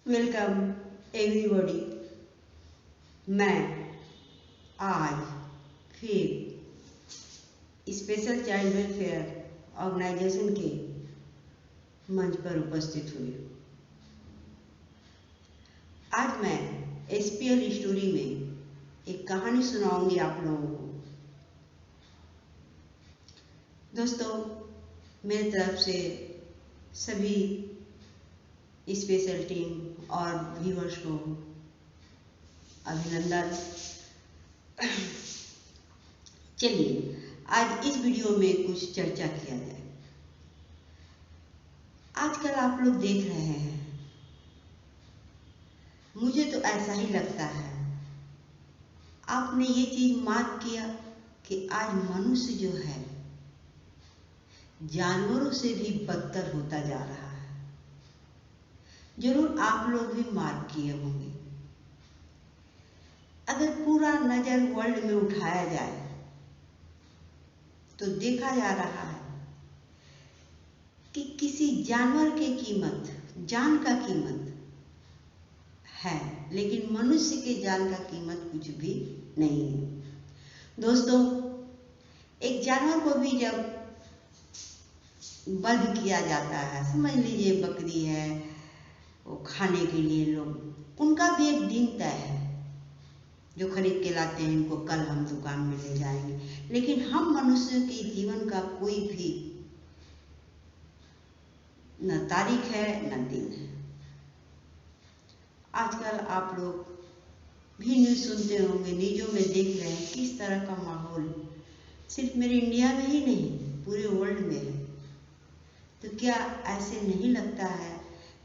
Welcome everybody. मैं आज फिर स्पेशल चाइल्ड वेलफेयर ऑर्गेनाइजेशन के मंच पर उपस्थित हुई। आज मैं एसपीएल स्टोरी में एक कहानी सुनाऊंगी आप लोगों को। दोस्तों, मेरी तरफ से सभी स्पेशल टीम और व्यूअर्स को अभिनंदन। चलिए आज इस वीडियो में कुछ चर्चा किया जाए। आजकल आप लोग देख रहे हैं, मुझे तो ऐसा ही लगता है, आपने ये चीज मार्क किया कि आज मनुष्य जो है जानवरों से भी बदतर होता जा रहा है। जरूर आप लोग भी मार्क किए होंगे। अगर पूरा नजर वर्ल्ड में उठाया जाए तो देखा जा रहा है कि किसी जानवर की कीमत, जान का कीमत है, लेकिन मनुष्य के जान का कीमत कुछ भी नहीं है। दोस्तों, एक जानवर को भी जब वध किया जाता है, समझ लीजिए बकरी है, वो खाने के लिए लोग, उनका भी एक दिन तय है जो खरीद के लाते हैं, इनको कल हम दुकान में ले जाएंगे। लेकिन हम मनुष्य के जीवन का कोई भी न तारीख है न दिन है। आजकल आप लोग भी न्यूज़ सुनते होंगे, न्यूज़ों में देख रहे हैं किस तरह का माहौल सिर्फ मेरे इंडिया में ही नहीं पूरे वर्ल्ड में है। तो क्या ऐसे नहीं लगता है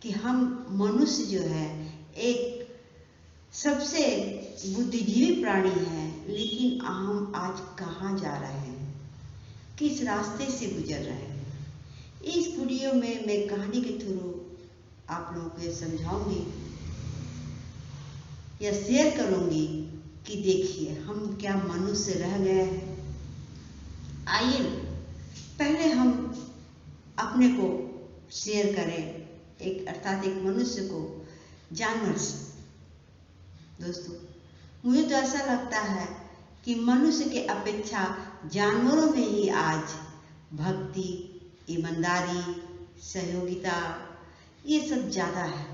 कि हम मनुष्य जो है एक सबसे बुद्धिजीवी प्राणी है, लेकिन हम आज कहाँ जा रहे हैं, किस रास्ते से गुजर रहे हैं। इस वीडियो में मैं कहानी के थ्रू आप लोगों को समझाऊंगी या शेयर करूंगी कि देखिए हम क्या मनुष्य रह गए हैं। आइए पहले हम अपने को शेयर करें, एक अर्थात एक मनुष्य को जानवर से। दोस्तों, मुझे तो ऐसा लगता है कि मनुष्य के अपेक्षा जानवरों में ही आज भक्ति, ईमानदारी, सहयोगिता ये सब ज़्यादा है,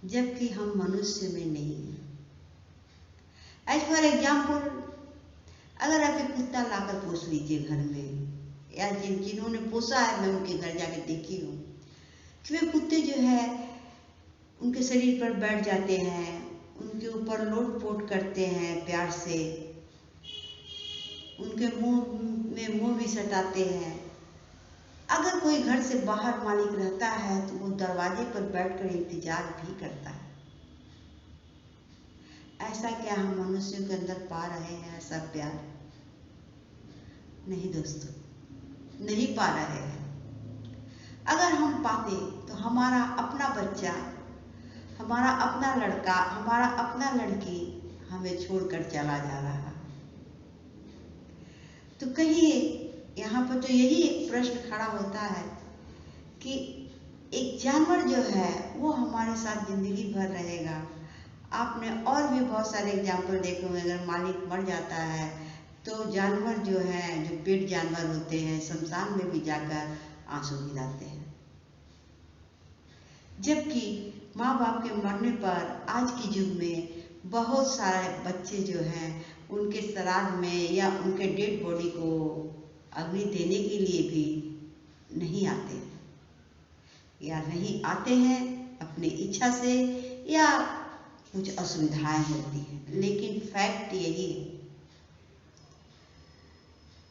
जबकि हम मनुष्य में नहीं है। एज फॉर एग्जाम्पल, अगर आप एक कुत्ता लाकर पोस लीजिए घर में, या जिन्होंने पोसा है, मैं उनके घर जाके देखी हूँ कि वे कुत्ते जो है उनके शरीर पर बैठ जाते हैं, उनके ऊपर लोट पोट करते हैं, प्यार से उनके मुंह में मुंह भी सटाते हैं। अगर कोई घर से बाहर मालिक रहता है तो वो दरवाजे पर बैठकर इंतजार भी करता है। ऐसा क्या हम मनुष्यों के अंदर पा रहे हैं ऐसा प्यार? नहीं दोस्तों, नहीं पा रहे हैं। अगर हम पाते तो हमारा अपना बच्चा, हमारा अपना लड़का, हमारा अपना लड़की हमें छोड़कर चला जा रहा। तो कहिए, यहाँ पर तो यही एक प्रश्न खड़ा होता है कि एक जानवर जो है वो हमारे साथ जिंदगी भर रहेगा। आपने और भी बहुत सारे एग्जाम्पल देखे होंगे, अगर मालिक मर जाता है तो जानवर जो है, जो पेट जानवर होते हैं, शमशान में भी जाकर आंसू गिराते हैं। जबकि माँ बाप के मरने पर आज के युग में बहुत सारे बच्चे जो हैं उनके श्राद्ध में या उनके डेड बॉडी को अग्नि देने के लिए भी नहीं आते हैं, या नहीं आते हैं अपनी इच्छा से, या कुछ असुविधाएं होती हैं। लेकिन फैक्ट यही है।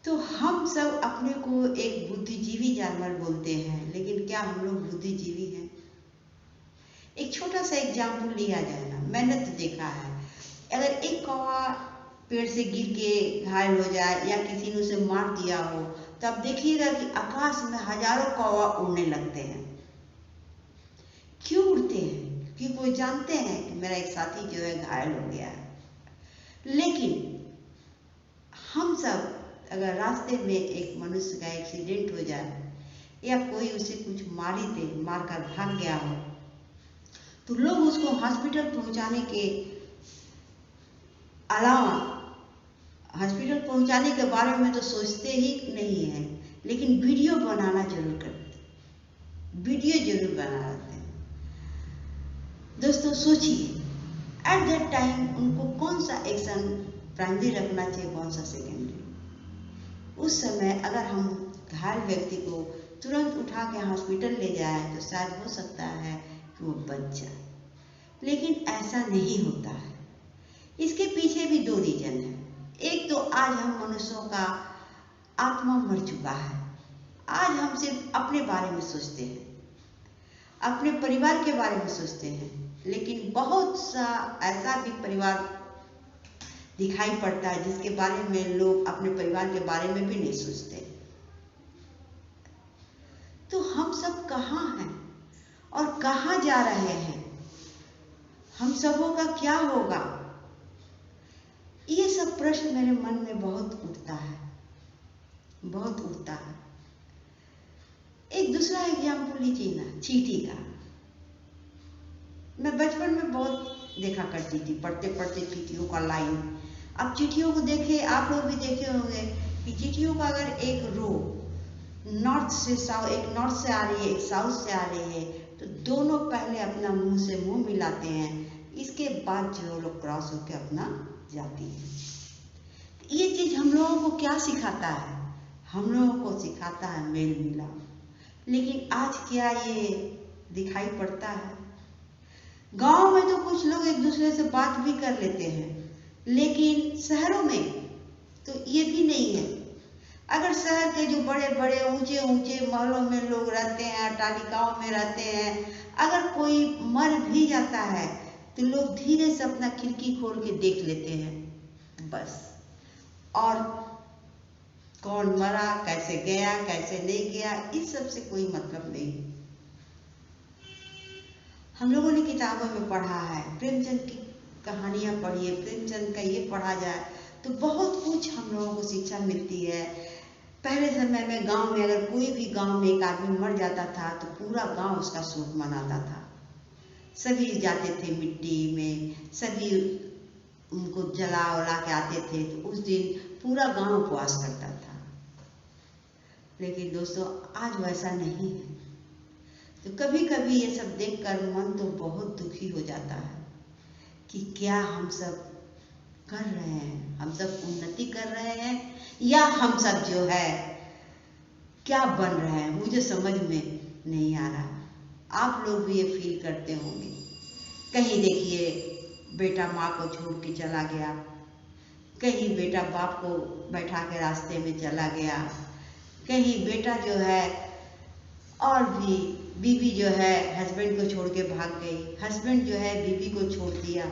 तो हम सब अपने को एक बुद्धिजीवी जानवर बोलते हैं, लेकिन क्या हम लोग बुद्धिजीवी हैं? एक छोटा सा एग्जाम्पल लिया जाए ना, मैंने तो देखा है, अगर एक कौवा पेड़ से गिर के घायल हो जाए या किसी ने उसे मार दिया हो, तो आप देखिएगा कि आकाश में हजारों कौवा उड़ने लगते हैं। क्यों उड़ते हैं? क्योंकि वो जानते हैं कि मेरा एक साथी जो है घायल हो गया है। लेकिन हम सब अगर रास्ते में एक मनुष्य का एक्सीडेंट हो जाए या कोई उसे कुछ मार ही दे, मार कर भाग गया हो, तो लोग उसको हॉस्पिटल पहुंचाने के अलावा, हॉस्पिटल पहुंचाने के बारे में तो सोचते ही नहीं है, लेकिन वीडियो बनाना जरूर करते, वीडियो जरूर बनाते हैं। दोस्तों सोचिए, एट दैट टाइम उनको कौन सा एक्शन प्राइमरी रखना चाहिए, कौन सा सेकेंडरी। उस समय अगर हम घायल व्यक्ति को तुरंत उठा के हॉस्पिटल ले जाए तो शायद हो सकता है कि वो बच जाए, लेकिन ऐसा नहीं होता है। इसके पीछे भी दो रीजन है। एक तो आज हम मनुष्यों का आत्मा मर चुका है। आज हम सिर्फ अपने बारे में सोचते हैं, अपने परिवार के बारे में सोचते हैं, लेकिन बहुत सा ऐसा भी परिवार दिखाई पड़ता है जिसके बारे में लोग अपने परिवार के बारे में भी नहीं सोचते। तो हम सब कहाँ हैं और कहाँ जा रहे हैं? हम सबों का क्या होगा? ये सब प्रश्न मेरे मन में बहुत उठता है, बहुत उठता है। एक दूसरा एग्जाम्पल लीजिए ना, चींटी का। मैं बचपन में बहुत देखा करती थी, पढ़ते पढ़ते चींटियों का लाइन। अब चींटियों को देखे, आप लोग भी देखे होंगे कि चींटियों का अगर एक रो नॉर्थ से साउथ, एक नॉर्थ से आ रही है, एक साउथ से आ रही है, तो दोनों पहले अपना मुंह से मुंह मिलाते हैं, इसके बाद जो लोग क्रॉस होकर अपना जाती है। ये चीज हम लोगों को क्या सिखाता है? हम लोगों को सिखाता है मेल मिलाप। लेकिन आज क्या ये दिखाई पड़ता है? गांव में तो कुछ लोग एक दूसरे से बात भी कर लेते हैं, लेकिन शहरों में तो ये भी नहीं है। अगर शहर के जो बड़े बड़े ऊंचे ऊंचे महलों में लोग रहते हैं, अट्टालिकाओं में रहते हैं, अगर कोई मर भी जाता है तो लोग धीरे से अपना खिड़की खोल के देख लेते हैं बस। और कौन मरा, कैसे गया, कैसे नहीं गया, इस सब से कोई मतलब नहीं। हम लोगों ने किताबों में पढ़ा है, प्रेमचंद की कहानियां पढ़िए, प्रेमचंद का ये पढ़ा जाए तो बहुत कुछ हम लोगों को शिक्षा मिलती है। पहले समय में गांव में अगर कोई भी गांव में एक आदमी मर जाता था तो पूरा गांव उसका शोक मनाता था। सभी जाते थे मिट्टी में, सभी उनको जला उला के आते थे, तो उस दिन पूरा गांव उपवास करता था। लेकिन दोस्तों आज वैसा नहीं है। तो कभी कभी ये सब देखकर मन तो बहुत दुखी हो जाता है कि क्या हम सब कर रहे हैं, हम सब उन्नति कर रहे हैं या हम सब जो है क्या बन रहे हैं, मुझे समझ में नहीं आ रहा। आप लोग भी ये फील करते होंगे। कहीं देखिए बेटा माँ को छोड़ के चला गया, कहीं बेटा बाप को बैठा के रास्ते में चला गया, कहीं बेटा जो है और भी बीवी जो है हस्बैंड को छोड़ के भाग गई, हस्बैंड जो है बीवी को छोड़ दिया।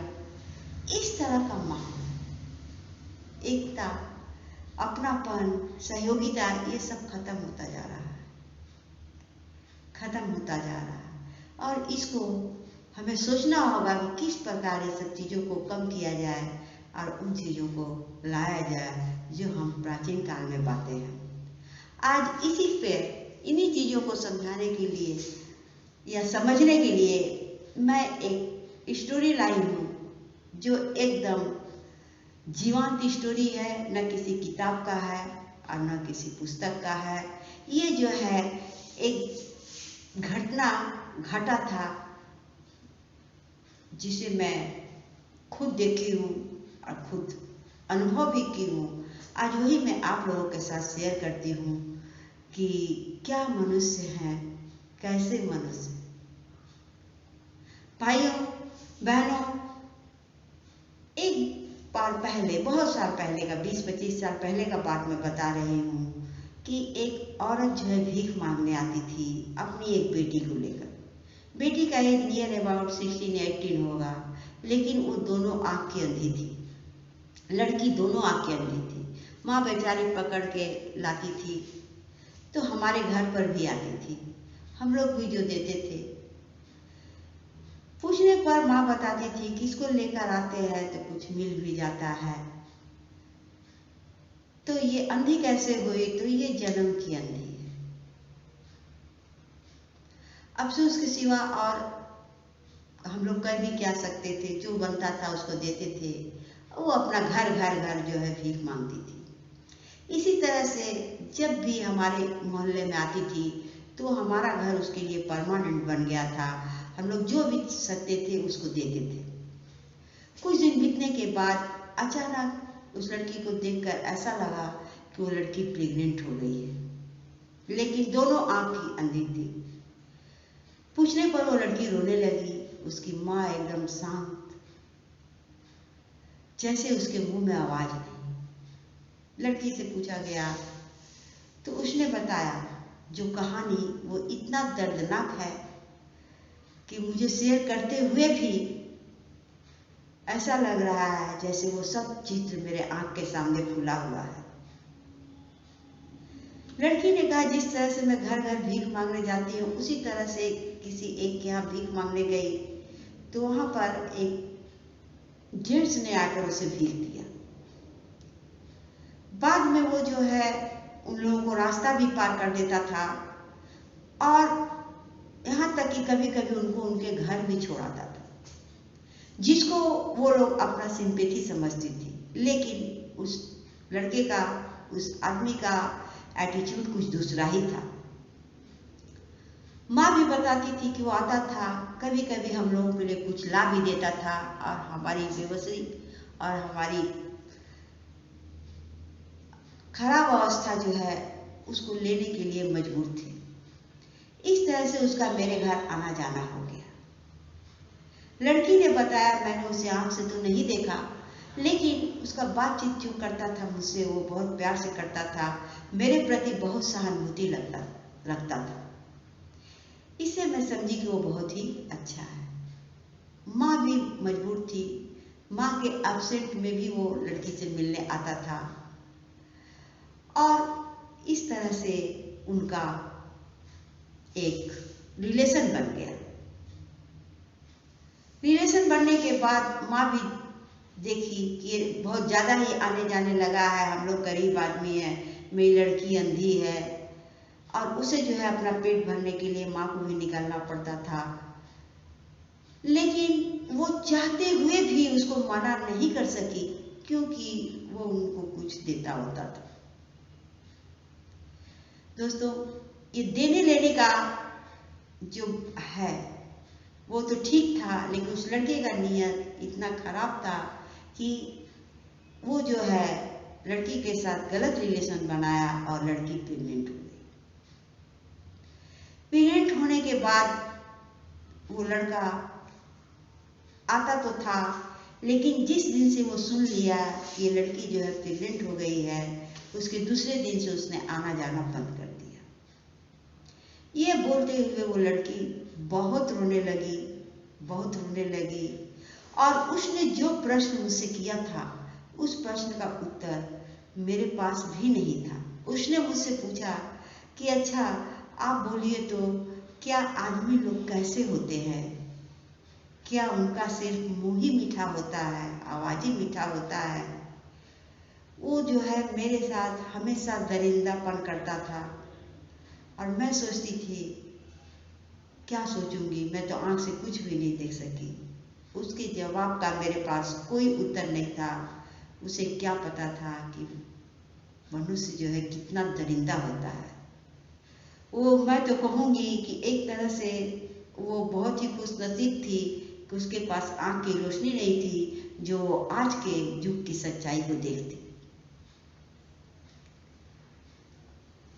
इस तरह का माहौल, एकता, अपनापन, सहयोगिता, ये सब खत्म होता जा रहा है, खत्म होता जा रहा है। और इसको हमें सोचना होगा कि किस प्रकार ये सब चीज़ों को कम किया जाए और उन चीज़ों को लाया जाए जो हम प्राचीन काल में बातें हैं। आज इसी पे, इन्हीं चीज़ों को समझाने के लिए या समझने के लिए मैं एक स्टोरी लाई हूँ जो एकदम जीवंत स्टोरी है, न किसी किताब का है और न किसी पुस्तक का है। ये जो है एक घटना घटा था जिसे मैं खुद देखी हूँ और खुद अनुभव भी की हूँ। आज वही मैं आप लोगों के साथ शेयर करती हूँ कि क्या मनुष्य हैं, कैसे मनुष्य। भाइयों बहनों, एक बार पहले, बहुत साल पहले का, 20-25 साल पहले का बात मैं बता रही हूँ कि एक औरत जो है भीख मांगने आती थी अपनी एक बेटी को लेकर। बेटी का एज नियर अबाउट 16-18 होगा, लेकिन वो दोनों आँख की अंधी थी, लड़की दोनों आँख की अंधी थी। माँ बेचारी पकड़ के लाती थी तो हमारे घर पर भी आती थी, हम लोग भी जो देते थे। पूछने पर माँ बताती थी कि इसको लेकर आते हैं तो कुछ मिल भी जाता है। तो ये अंधी कैसे हुई? तो ये जन्म की अंधी है। अफसोस के सिवा और हम लोग कर भी क्या सकते थे, जो बनता था उसको देते थे। वो अपना घर घर घर जो है भीख मांगती थी। इसी तरह से जब भी हमारे मोहल्ले में आती थी तो हमारा घर उसके लिए परमानेंट बन गया था। हम लोग जो भी सकते थे उसको देते थे। कुछ दिन बीतने के बाद अचानक उस लड़की को देखकर ऐसा लगा कि वो लड़की प्रेग्नेंट हो गई है, लेकिन दोनों आंख ही अंधी थी। पूछने पर वो लड़की रोने लगी। उसकी माँ एकदम शांत, जैसे उसके मुंह में आवाज नहीं। लड़की से पूछा गया तो उसने बताया जो कहानी वो इतना दर्दनाक है कि मुझे शेयर करते हुए भी ऐसा लग रहा है जैसे वो सब चित्र मेरे आंख के सामने खुला हुआ है। लड़की ने कहा, जिस तरह से मैं घर घर भीख मांगने जाती हूँ उसी तरह से किसी एक के यहाँ भीख मांगने गई तो वहां पर एक जेंट्स ने आकर उसे भीख दिया। बाद में वो जो है उन लोगों को रास्ता भी पार कर देता था और यहाँ तक कि कभी कभी उनको उनके घर भी छोड़ाता था, जिसको वो लोग अपना सिंपैथी समझती थी। लेकिन उस लड़के का, उस आदमी का एटीट्यूड कुछ दूसरा ही था। माँ भी बताती थी कि वो आता था, कभी कभी हम लोगों के लिए कुछ ला भी देता था और हमारी बेबसी और हमारी खराब अवस्था जो है उसको लेने के लिए मजबूर थे। इस तरह से उसका मेरे घर आना जाना हो गया। लड़की ने बताया, मैंने उसे आंख से तो नहीं देखा, लेकिन उसका बातचीत जो करता था मुझसे वो बहुत प्यार से करता था, मेरे प्रति बहुत सहानुभूति रखता था। इससे मैं समझी कि वो बहुत ही अच्छा है। माँ भी मजबूर थी, माँ के एब्सेंट में भी वो लड़की से मिलने आता था और इस तरह से उनका एक रिलेशन बन गया। रिलेशन बनने के बाद माँ भी देखी कि ये बहुत ज़्यादा ही आने जाने लगा है, हम लोग गरीब आदमी हैं, मेरी लड़की अंधी है और उसे जो है अपना पेट भरने के लिए माँ को भी निकालना पड़ता था। लेकिन वो चाहते हुए भी उसको मना नहीं कर सकी क्योंकि वो उनको कुछ देता होता था। दोस्तों, ये देने लेने का जो है वो तो ठीक था, लेकिन उस लड़के का नियत इतना खराब था कि वो जो है लड़की के साथ गलत रिलेशन बनाया और लड़की प्रेग्नेंट हो गई। प्रेग्नेंट होने के बाद वो लड़का आता तो था, लेकिन जिस दिन से वो सुन लिया कि ये लड़की जो है प्रेग्नेंट हो गई है, उसके दूसरे दिन से उसने आना जाना बंद कर दिया। ये बोलते हुए वो लड़की बहुत रोने लगी, बहुत रोने लगी और उसने जो प्रश्न मुझसे किया था उस प्रश्न का उत्तर मेरे पास भी नहीं था। उसने मुझसे पूछा कि अच्छा आप बोलिए तो क्या आदमी लोग कैसे होते हैं? क्या उनका सिर्फ मुंह ही मीठा होता है, आवाज ही मीठा होता है? वो जो है मेरे साथ हमेशा दरिंदापन करता था और मैं सोचती थी क्या सोचूंगी, मैं तो आंख से कुछ भी नहीं देख सकी। उसके जवाब का मेरे पास कोई उत्तर नहीं था। उसे क्या पता था कि मनुष्य जो है कितना दरिंदा होता है। वो मैं तो कहूँगी कि एक तरह से वो बहुत ही खुशनसीब थी कि उसके पास आंख की रोशनी नहीं थी जो आज के युग की सच्चाई को देखती।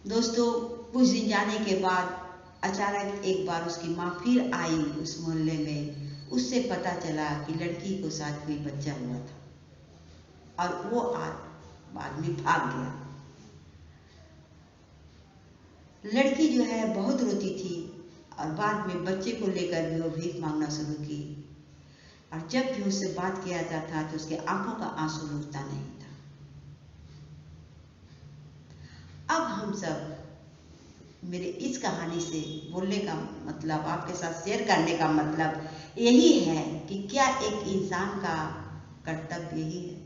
दोस्तों, कुछ दिन जाने के बाद अचानक एक बार उसकी माँ फिर आई उस मोहल्ले में। उससे पता चला कि लड़की को साथ कोई बच्चा हुआ था और वो आदमी भाग गया। लड़की जो है बहुत रोती थी और बाद में बच्चे को लेकर भी वो भीख मांगना शुरू की और जब भी उससे बात किया जाता तो उसके आंखों का आंसू रुकता नहीं था। अब हम सब, मेरे इस कहानी से बोलने का मतलब, आपके साथ शेयर करने का मतलब यही है कि क्या एक इंसान का कर्तव्य यही है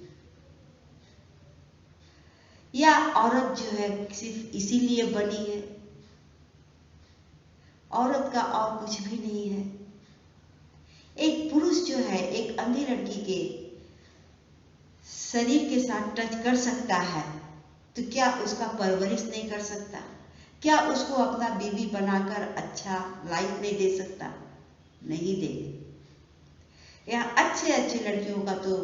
या औरत जो है सिर्फ इसीलिए बनी है? औरत का और कुछ भी नहीं है। एक पुरुष जो है एक अंधी लड़की के शरीर के साथ टच कर सकता है तो क्या उसका परवरिश नहीं कर सकता? क्या उसको अपना बीवी बनाकर अच्छा लाइफ नहीं दे सकता? नहीं दे। यहाँ अच्छे अच्छे लड़कियों का तो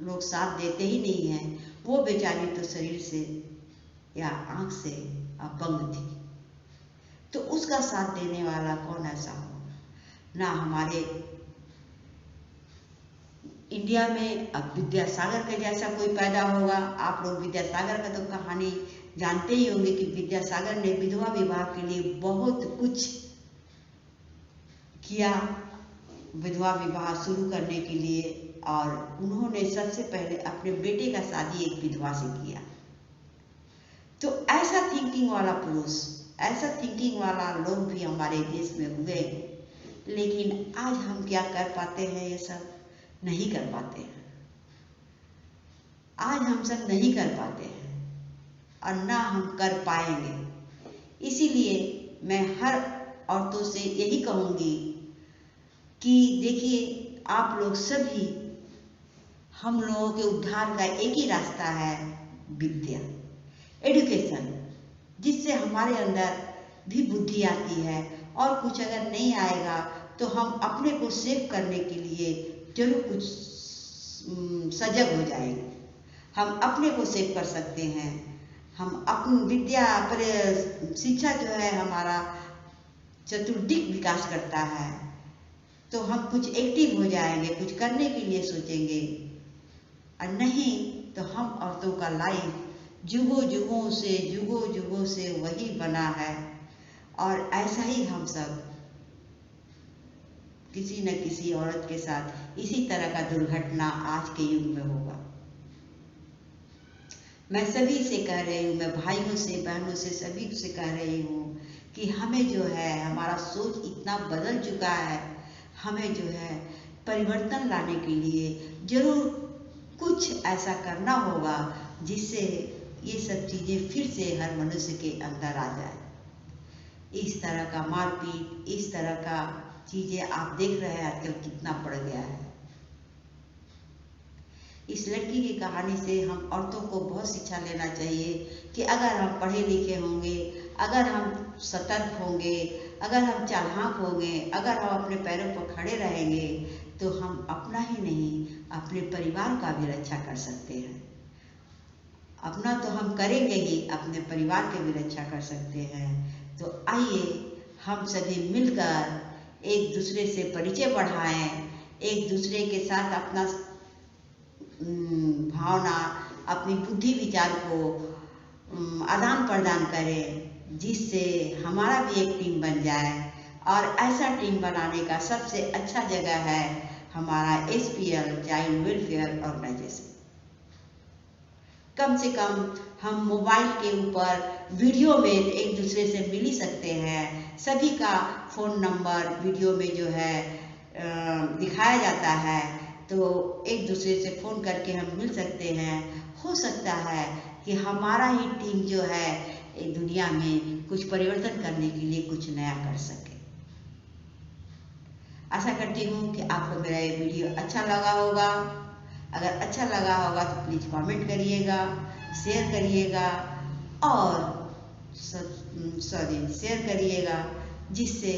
लोग साथ देते ही नहीं है। वो बेचारी तो शरीर से या आंख से अपंग थी, तो उसका साथ देने वाला कौन ऐसा होगा? ना हमारे इंडिया में अब विद्यासागर के जैसा कोई पैदा होगा। आप लोग विद्यासागर का तो कहानी जानते ही होंगे कि विद्यासागर ने विधवा विवाह के लिए बहुत कुछ किया, विधवा विवाह शुरू करने के लिए, और उन्होंने सबसे पहले अपने बेटे का शादी एक विधवा से किया। तो ऐसा थिंकिंग वाला पुरुष, ऐसा थिंकिंग वाला लोग भी हमारे देश में हुए, लेकिन आज हम क्या कर पाते हैं? ये सब नहीं कर पाते हैं। आज हम सब नहीं कर पाते हैं और ना हम कर पाएंगे। इसीलिए मैं हर औरतों से यही कहूंगी कि देखिए, आप लोग सभी, हम लोगों के उद्धार का एक ही रास्ता है, विद्या, एजुकेशन, जिससे हमारे अंदर भी बुद्धि आती है। और कुछ अगर नहीं आएगा तो हम अपने को सेव करने के लिए जरूर कुछ सजग हो जाएंगे। हम अपने को सेव कर सकते हैं। हम अपनी विद्या पर शिक्षा जो है हमारा चतुर्दिक विकास करता है, तो हम कुछ एक्टिव हो जाएंगे, कुछ करने के लिए सोचेंगे। और नहीं तो हम औरतों का लाइफ जुगों जुगों से वही बना है, और ऐसा ही हम सब किसी न किसी औरत के साथ इसी तरह का दुर्घटना आज के युग में होगा। मैं सभी से कह रही हूँ, मैं भाइयों से, बहनों से, सभी से कह रही हूँ कि हमें जो है, हमारा सोच इतना बदल चुका है, हमें जो है परिवर्तन लाने के लिए जरूर कुछ ऐसा करना होगा जिससे ये सब चीज़ें फिर से हर मनुष्य के अंदर आ जाए। इस तरह का मारपीट, इस तरह का चीज़ें आप देख रहे हैं आजकल कितना बढ़ गया है। इस लड़की की कहानी से हम औरतों को बहुत शिक्षा लेना चाहिए कि अगर हम पढ़े लिखे होंगे, अगर हम सतर्क होंगे, अगर हम चालाक होंगे, अगर हम अपने पैरों पर खड़े रहेंगे, तो हम अपना ही नहीं अपने परिवार का भी रक्षा कर सकते हैं। अपना तो हम करेंगे ही, अपने परिवार की भी रक्षा कर सकते हैं। तो आइए हम सभी मिलकर एक दूसरे से परिचय बढ़ाएं, एक दूसरे के साथ अपना भावना, अपनी बुद्धि विचार को आदान प्रदान करें, जिससे हमारा भी एक टीम बन जाए। और ऐसा टीम बनाने का सबसे अच्छा जगह है हमारा SPL, चाइल्ड वेलफेयर ऑर्गेनाइजेशन। कम से कम हम मोबाइल के ऊपर वीडियो में एक दूसरे से मिल ही सकते हैं। सभी का फ़ोन नंबर वीडियो में जो है दिखाया जाता है, तो एक दूसरे से फ़ोन करके हम मिल सकते हैं। हो सकता है कि हमारा ही टीम जो है दुनिया में कुछ परिवर्तन करने के लिए कुछ नया कर सके। आशा करती हूँ कि आपको मेरा ये वीडियो अच्छा लगा होगा। अगर अच्छा लगा होगा तो प्लीज़ कमेंट करिएगा, शेयर करिएगा और शेयर करिएगा, जिससे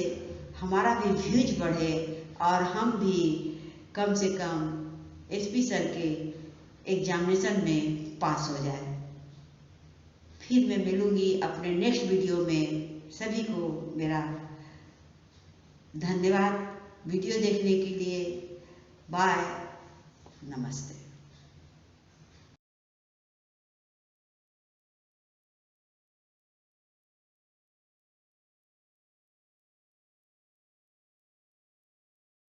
हमारा भी व्यूज बढ़े और हम भी कम से कम SP सर के एग्जामिनेशन में पास हो जाए। फिर मैं मिलूँगी अपने नेक्स्ट वीडियो में। सभी को मेरा धन्यवाद वीडियो देखने के लिए। बाय, नमस्ते।